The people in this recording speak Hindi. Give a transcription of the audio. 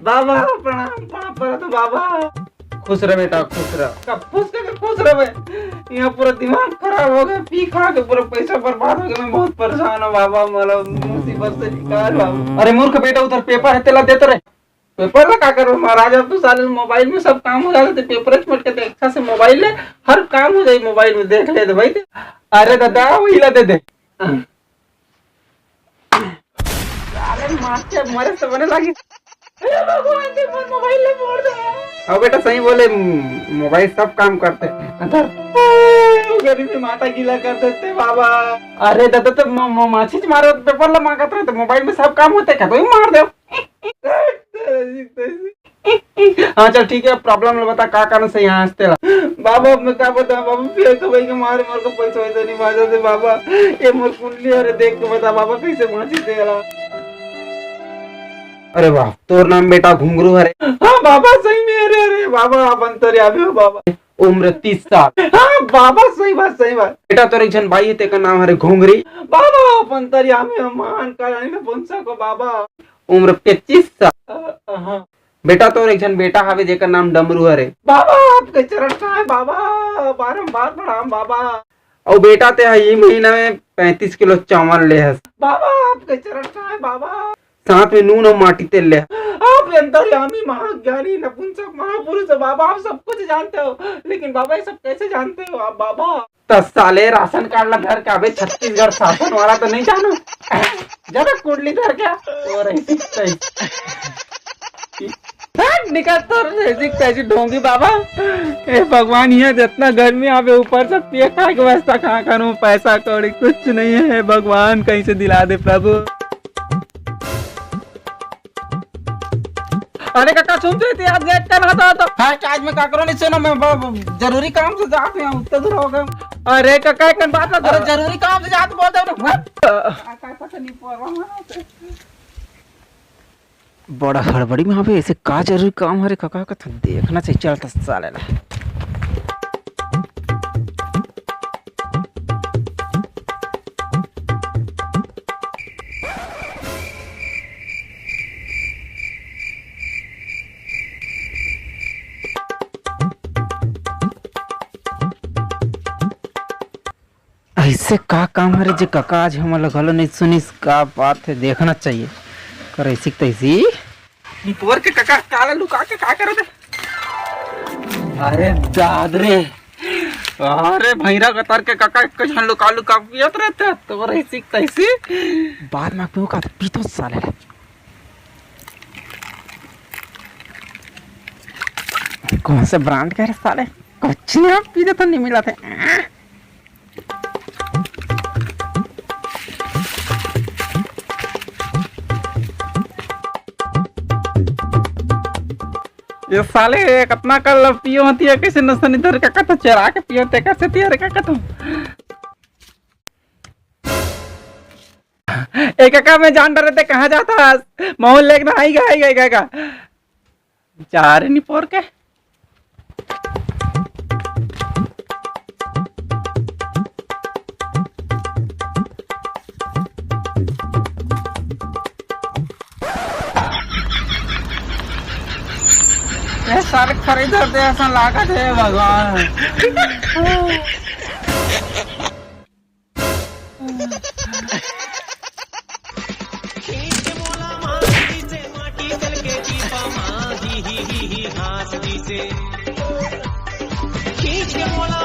बाबा प्रणाम प्रणाम पर तो बाबा खुश रह बेटा खुश रह कब खुश रह भाई यहाँ पूरा दिमाग खराब हो गया पी खा के पूरा पैसा बर्बाद हो गया मैं बहुत परेशान हूँ बाबा मतलब मुसीबत से निकाल बाबा। अरे मूर्ख बेटा उधर पेपर है तेला देते रहे पेपर ला क्या करो महाराज अब तो साले मोबाइल में सब काम हो जाते पेपर मट के अच्छा से मोबाइल ले हर काम हो जाए मोबाइल में देख ले भाई। अरे दादा वही ला दे मरे तो बने लगी मोबाइल अब बेटा सही बोले मोबाइल सब काम करते गरीब माता गीला कर देते बाबा। अरे दादा तो माछी मारो पेपर ला मांगत रहे तो मोबाइल में सब काम होते क्या तो मार दो। हाँ चल ठीक है प्रॉब्लम बता का कारण से यहाँ हंसते बाबा मैं क्या बता बाबा फिर तो भाई के मारे मोर को पैसा वैसा नहीं बाजा दे बाबा ये मोर कुंडली अरे देख के बता बाबा कैसे माछी दे। अरे वाह तोर नाम बेटा घुंघरू है हाँ बाबा सही में अरे अरे बाबा आप अंतर्यामी हो बाबा उम्र 30 साल हाँ बाबा सही बात बेटा तोर एक जन भाई है तेका नाम है घुंघरी बाबा आप अंतर्यामी हो महान कल्याणी में वंशा को बाबा उम्र 25 साल हाँ बेटा तोर एक जन बेटा हवे जेकर नाम डमरू है बाबा आपके चरण का है बाबा बारंबार प्रणाम बाबा और बेटा ते ये महीना में 35 किलो चावल ले है बाबा आपके चरण का है बाबा साथ में नून और माटी तेल ले आप अंतर्यामी महाज्ञानी नपुंसक महापुरुष बाबा आप सब कुछ जानते हो लेकिन बाबा ये सब कैसे जानते हो आप बाबा 10 साले राशन कार्ड ला घर का छत्तीसगढ़ शासन वाला तो नहीं जानो जरा कुंडली धर क्या और निकल ढोंगी बाबा ए भगवान ये जितना गर्मी आवे ऊपर से पिए खाए के व्यवस्था कहाँ करूँ पैसा कौड़ी कुछ नहीं है भगवान कहीं से दिला दे प्रभु। अरे काका सुन रही थी आज गेट कर रहा था हाँ आज में काकरो नहीं सुना मैं जरूरी काम से जाते हैं उतना दूर हो गए। अरे काका एक बात ना जरूरी काम से जाते बोल दे बड़ा हड़बड़ी में यहाँ पे ऐसे का जरूरी काम है काका का देखना चाहिए चलता साले ला ऐसे का काम है जे काका आज हम लगल नहीं सुनिस का बात है देखना चाहिए कर ऐसी तैसी निपोर के काका काला लुका के का करो दे। अरे दादरे अरे भैरा कतर के काका कुछ हम लुका लुका पियत रहते तो ऐसी तैसी बाद में क्यों का पीतो साले कौन से ब्रांड का है साले कुछ नहीं आप पीते तो नहीं मिला थे ये साले कितना कल पियो होती है कैसे नसन इधर का कतो चरा के पियो ते कैसे तियारे का कतो एक का मैं जान डरे थे कहाँ जाता मोहन लेके ना आई गएगा चार नहीं पोर के सारे खरीदर दे ऐसा लागत है भगवान माटी चल के दीपा माँ ही हाथ दी से